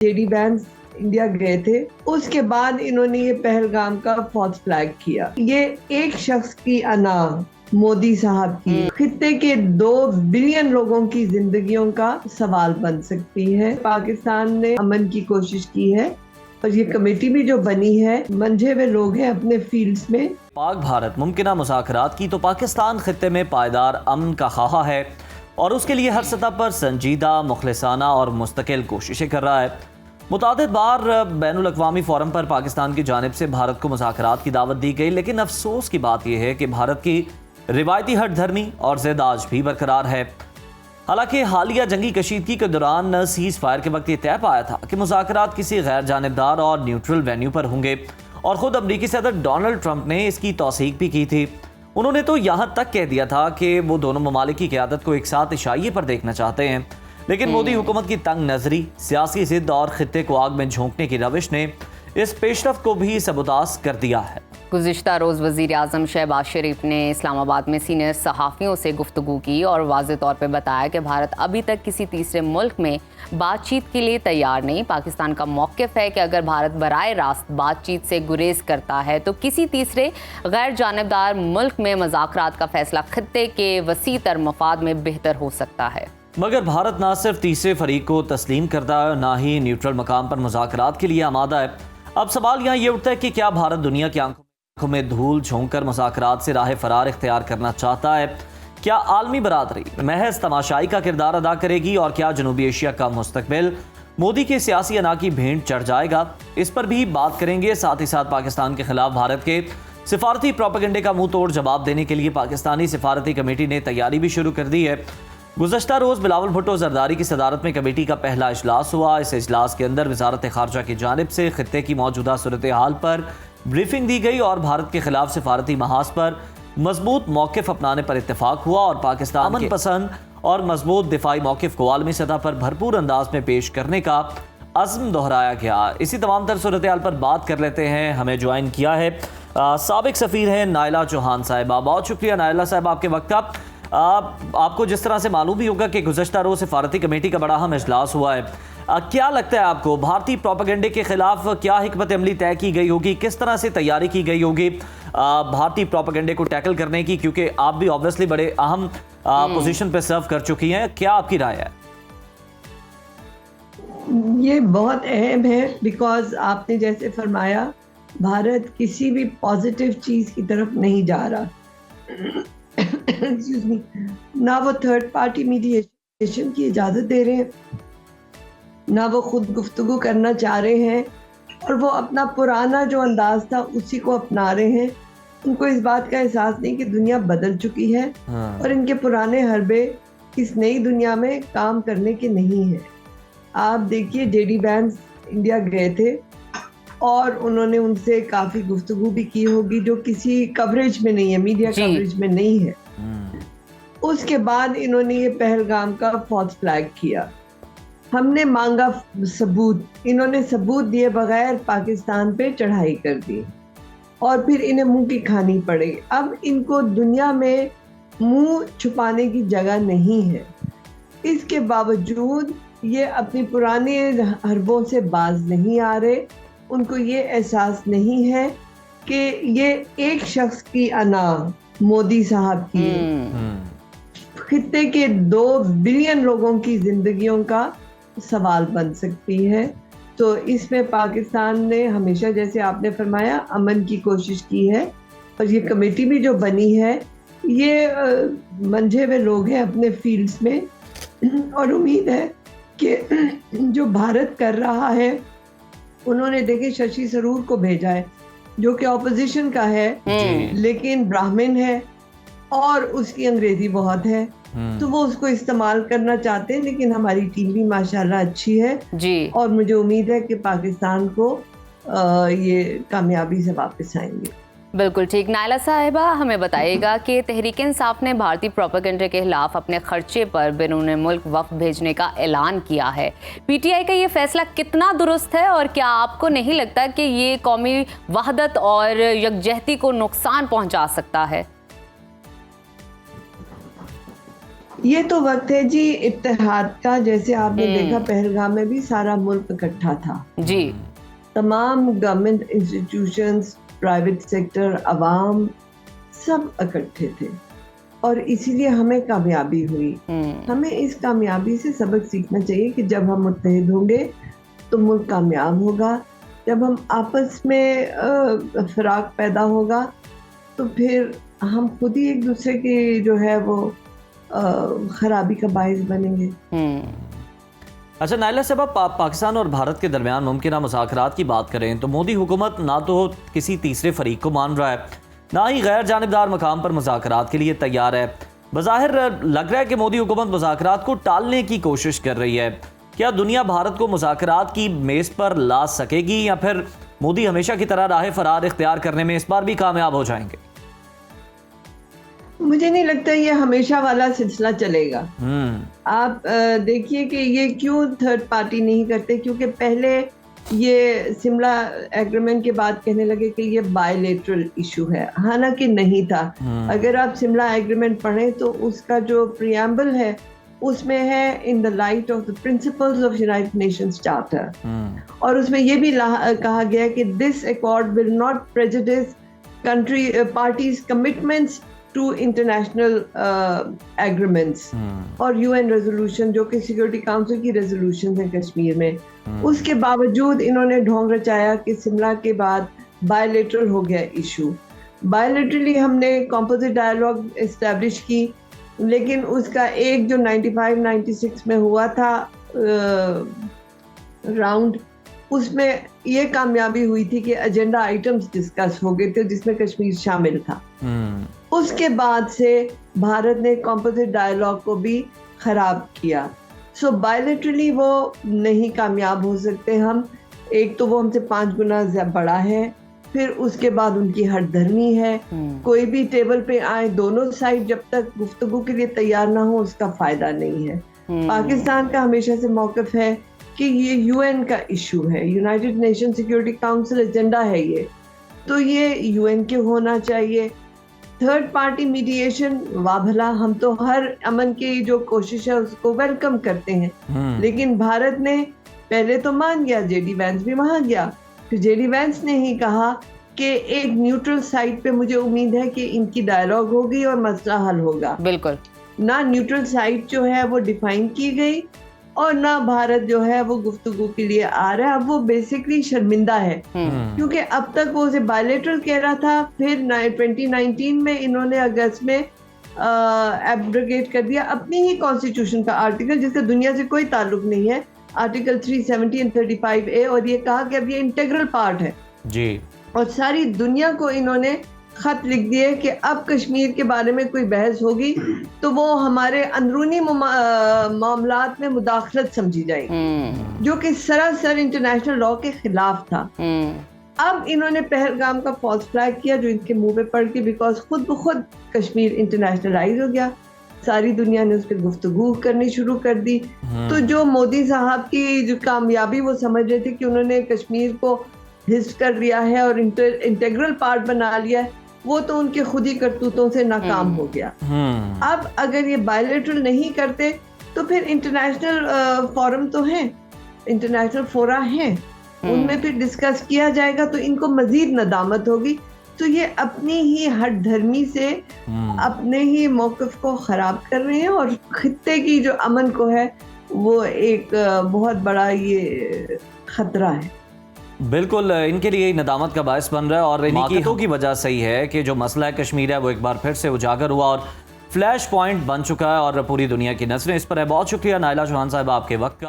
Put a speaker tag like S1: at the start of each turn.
S1: JD Vance India गए थे, उसके बाद इन्होंने ये पहलगाम का फॉल्स फ्लैग किया। ये एक शख्स की अना मोदी साहब की खित्ते के 2 बिलियन लोगों की जिंदगियों का सवाल बन सकती है। पाकिस्तान ने अमन की कोशिश की है और ये कमेटी भी जो बनी है, मंझे हुए लोग हैं अपने फील्ड्स में।
S2: पाक भारत मुमकिना मुज़ाकरात की तो पाकिस्तान खित्ते में पायदार अमन का ख्वाह है और उसके लिए हर सतह पर संजीदा, मुखलिसाना और मुस्तकिल कोशिशें कर रहा है। मुतादिद बार बैनुल-अक़वामी फोरम पर पाकिस्तान की जानिब से भारत को मुज़ाकरात की दावत दी गई, लेकिन अफसोस की बात यह है कि भारत की रिवायती हट धर्मी और ज़िद आज भी बरकरार है। हालांकि हालिया जंगी कशीदगी के दौरान सीज़ फायर के वक्त ये तय पाया था कि मुज़ाकरात किसी गैर जानिबदार और न्यूट्रल वेन्यू पर होंगे और ख़ुद अमरीकी सदर डोनाल्ड ट्रंप ने इसकी तौसीक भी की थी। उन्होंने तो यहाँ तक कह दिया था कि वो दोनों ममालिक की क़यादत को एक साथ इशाइये पर देखना चाहते हैं, लेकिन मोदी हुकूमत की तंग नजरी, सियासी जिद और खित्ते को आग में झोंकने की रविश ने इस पेशरफ को भी सबूतास कर दिया है।
S3: गुज़िश्ता रोज़ वज़ीर आज़म शहबाज शरीफ ने इस्लामाबाद में सीनियर सहाफ़ियों से गुफ्तगू की और वाज़ेह तौर पर बताया कि भारत अभी तक किसी तीसरे मुल्क में बातचीत के लिए तैयार नहीं। पाकिस्तान का मौक़िफ़ है कि अगर भारत बराए रास्त बातचीत से गुरेज करता है तो किसी तीसरे गैर जानिबदार मुल्क में मुज़ाकरात का फ़ैसला खित्ते के वसी तर मफाद में बेहतर हो सकता है।
S2: मगर भारत ना सिर्फ तीसरे फरीक को तस्लीम करता है, ना ही न्यूट्रल मकाम पर मुज़ाकरात के लिए आमादा है। अब सवाल यहाँ ये उठता है कि क्या भारत दुनिया की आंखों में धूल झोंक कर मुज़ाकरात से राह फरार इख्तियार करना चाहता है? क्या आलमी बरादरी महज तमाशाई का किरदार अदा करेगी और क्या जनूबी एशिया का मुस्तकबिल मोदी के सियासी अना की भेंट चढ़ जाएगा? इस पर भी बात करेंगे। साथ ही साथ पाकिस्तान के खिलाफ भारत के सिफारती प्रोपेगेंडे का मुंह तोड़ जवाब देने के लिए पाकिस्तानी सिफारती कमेटी ने तैयारी भी शुरू कर दी है। गुज़श्ता रोज़ बिलावल भुट्टो ज़रदारी की सदारत में कमेटी का पहला इजलास हुआ। इस इजलास के अंदर वज़ारत ख़ारजा की जानिब से खित्ते की मौजूदा सूरत हाल पर ब्रीफिंग दी गई और भारत के खिलाफ सिफारती महाज पर मजबूत मौक़िफ़ अपनाने पर इत्तेफाक हुआ और पाकिस्तान अमन पसंद और मजबूत दिफाई मौक़िफ़ को आलमी सतह पर भरपूर अंदाज में पेश करने का अज़्म दोहराया गया। इसी तमाम तर सूरत हाल पर बात कर लेते हैं। हमें ज्वाइन किया है साबिक सफ़ीर हैं नायला चौहान साहिबा। बहुत शुक्रिया नायला साहब आपके वक्त का। आपको जिस तरह से मालूम ही होगा कि गुज़श्ता रोज़ सिफारती कमेटी का बड़ा अहम इजलास हुआ है, क्या लगता है आपको भारतीय प्रोपेगेंडे के खिलाफ क्या हिकमत अमली तय की गई होगी, किस तरह से तैयारी की गई होगी भारतीय प्रोपेगेंडे को टैकल करने की, क्योंकि आप भी ऑब्वियसली बड़े अहम पोजीशन पे सर्व कर चुकी हैं, क्या आपकी राय है?
S1: ये बहुत अहम है बिकॉज आपने जैसे फरमाया भारत किसी भी पॉजिटिव चीज़ की तरफ नहीं जा रहा। एक्सक्यूज मी, ना वो थर्ड पार्टी मीडिएशन की इजाज़त दे रहे हैं, ना वो खुद गुफ्तगू करना चाह रहे हैं और वो अपना पुराना जो अंदाज था उसी को अपना रहे हैं। उनको इस बात का एहसास नहीं कि दुनिया बदल चुकी है और इनके पुराने हरबे इस नई दुनिया में काम करने के नहीं हैं। आप देखिए जेडी वैंस इंडिया गए थे और उन्होंने उनसे काफ़ी गुफ्तगू भी की होगी जो किसी कवरेज में नहीं है, मीडिया कवरेज में नहीं है। उसके बाद इन्होंने ये पहलगाम का फॉल्स फ्लैग किया। हमने मांगा सबूत, इन्होंने सबूत दिए बगैर पाकिस्तान पे चढ़ाई कर दी और फिर इन्हें मुंह की खानी पड़ेगी। अब इनको दुनिया में मुंह छुपाने की जगह नहीं है। इसके बावजूद ये अपनी पुराने हरबों से बाज नहीं आ रहे। उनको ये एहसास नहीं है कि ये एक शख्स की अना मोदी साहब की खित्ते के 2 बिलियन लोगों की जिंदगियों का सवाल बन सकती है। तो इसमें पाकिस्तान ने हमेशा, जैसे आपने फरमाया, अमन की कोशिश की है और ये कमेटी भी जो बनी है, ये मंझे हुए लोग हैं अपने फील्ड्स में और उम्मीद है कि जो भारत कर रहा है, उन्होंने देखे शशि थरूर को भेजा है जो कि ऑपोजिशन का है लेकिन ब्राह्मण है और उसकी अंग्रेजी बहुत है, तो वो उसको इस्तेमाल करना चाहते हैं। लेकिन हमारी टीम भी माशाल्लाह अच्छी है जी और मुझे उम्मीद है कि पाकिस्तान को ये कामयाबी से वापस आएंगे।
S3: बिल्कुल ठीक। नायला साहिबा, हमें बताइएगा कि तहरीक इंसाफ ने भारतीय प्रोपेगेंडे के खिलाफ अपने खर्चे पर बैरून मुल्क वफ़द भेजने का ऐलान किया है। पीटीआई का ये फैसला कितना दुरुस्त है और क्या आपको नहीं लगता कि ये कौमी वहदत और यकजहती को नुकसान पहुंचा सकता है?
S1: ये तो वक्त है जी इत्तेहाद का। जैसे आपने देखा पहलगाम में भी सारा मुल्क इकट्ठा था,
S3: जी
S1: तमाम गवर्नमेंट इंस्टीट्यूशंस, प्राइवेट सेक्टर, अवाम सब इकट्ठे थे और इसीलिए हमें कामयाबी हुई। हमें इस कामयाबी से सबक सीखना चाहिए कि जब हम मुत्तहिद होंगे तो मुल्क कामयाब होगा। जब हम आपस में फराक पैदा होगा तो फिर हम खुद ही एक दूसरे की जो है वो खराबी का बाइस बनेंगे।
S2: अच्छा नाइला साहब, आप पाकिस्तान और भारत के दरमियान मुमकिन मुज़ाकरात की बात करें तो मोदी हुकूमत ना तो किसी तीसरे फरीक को मान रहा है, ना ही गैर जानिबदार मकाम पर मुज़ाकरात के लिए तैयार है। बज़ाहिर लग रहा है कि मोदी हुकूमत मुज़ाकरात को टालने की कोशिश कर रही है। क्या दुनिया भारत को मुज़ाकरात की मेज़ पर ला सकेगी या फिर मोदी हमेशा की तरह राह फरार इख्तियार करने में इस बार भी कामयाब हो जाएंगे?
S1: मुझे नहीं लगता ये हमेशा वाला सिलसिला चलेगा। आप देखिए कि ये क्यों थर्ड पार्टी नहीं करते, क्योंकि पहले ये शिमला एग्रीमेंट के बाद कहने लगे कि ये बायलेटरल इशू है, हालांकि नहीं था। अगर आप शिमला एग्रीमेंट पढ़ें तो उसका जो प्रियम्बल है उसमें है in the light of the principles of United Nations charter, और उसमें ये भी कहा गया कि this accord will not prejudice country parties commitments to international agreements और यूएन रेजोल्यूशन, जो कि सिक्योरिटी काउंसिल की रेजोल्यूशन है कश्मीर में। उसके बावजूद इन्होंने ढोंग रचाया कि शिमला के बाद बायलेटरल हो गया इशू। बायलेटरली हमने कॉम्पोजिट डायलॉग इस्टेब्लिश की, लेकिन उसका एक जो 95-96 में हुआ था राउंड, उसमें ये कामयाबी हुई थी कि एजेंडा आइटम्स डिस्कस हो गए थे जिसमें कश्मीर शामिल था। उसके बाद से भारत ने कॉम्पोजिट डायलॉग को भी खराब किया। सो बायलेटरली वो नहीं कामयाब हो सकते हम। एक तो वो हमसे 5 गुना बड़ा है, फिर उसके बाद उनकी हठधर्मी है। कोई भी टेबल पे आए, दोनों साइड जब तक गुफ्तगू के लिए तैयार ना हो उसका फायदा नहीं है। पाकिस्तान का हमेशा से मौक़िफ़ है कि ये यूएन का इशू है, United nation security council agenda है ये, तो ये यूएन के होना चाहिए। थर्ड पार्टी मीडिएशन वाह भला, हम तो हर अमन की जो कोशिश है उसको वेलकम करते हैं, लेकिन भारत ने पहले तो मान गया, जेडी वैंस भी वहां गया, फिर जेडी वैंस ने ही कहा कि एक न्यूट्रल साइड पे मुझे उम्मीद है कि इनकी डायलॉग होगी और मसला हल होगा।
S3: बिल्कुल
S1: ना न्यूट्रल साइड जो है वो डिफाइन की गई और ना भारत जो है वो गुफ्तगू के लिए आ रहा है। अब वो बेसिकली शर्मिंदा है क्योंकि अब तक वो उसे बायलेटरल कह रहा था, फिर 2019 में इन्होंने अगस्त में एब्रोगेट कर दिया अपनी ही कॉन्स्टिट्यूशन का आर्टिकल जिसका दुनिया से कोई ताल्लुक नहीं है, आर्टिकल 370 और 35A, और ये कहा कि अब ये इंटीग्रल पार्ट है जी। और सारी दुनिया को इन्होंने खत लिख दिए कि अब कश्मीर के बारे में कोई बहस होगी तो वो हमारे अंदरूनी मामलात में मुदाखलत समझी जाएगी, जो कि सरासर इंटरनेशनल लॉ के खिलाफ था। अब इन्होंने पहलगाम का फॉल्स फ्लैग किया जो इनके मुंह पे पड़ के, बिकॉज खुद ब खुद कश्मीर इंटरनेशनलाइज हो गया, सारी दुनिया ने उस पर गुफ्तगू करनी शुरू कर दी। तो जो मोदी साहब की जो कामयाबी वो समझ रहे थे कि उन्होंने कश्मीर को हिस्ट कर लिया है और इंटीग्रल पार्ट बना लिया है, वो तो उनके खुद ही करतूतों से नाकाम हो गया। अब अगर ये बायलेटरल नहीं करते तो फिर इंटरनेशनल फोरम तो हैं, इंटरनेशनल फोरा हैं, उनमें फिर डिस्कस किया जाएगा तो इनको मजीद नदामत होगी। तो ये अपनी ही हठधर्मी से अपने ही मौक़िफ़ को खराब कर रहे हैं और खित्ते की जो अमन को है वो एक बहुत बड़ा ये खतरा है।
S2: बिल्कुल इनके लिए नदामत का बायस बन रहा है और इन्हीं की वजह से ही है कि जो मसला है कश्मीर है वो एक बार फिर से उजागर हुआ और फ्लैश पॉइंट बन चुका है और पूरी दुनिया की नज़रें इस पर है। बहुत शुक्रिया नाइला चौहान साहब आपके वक्त का।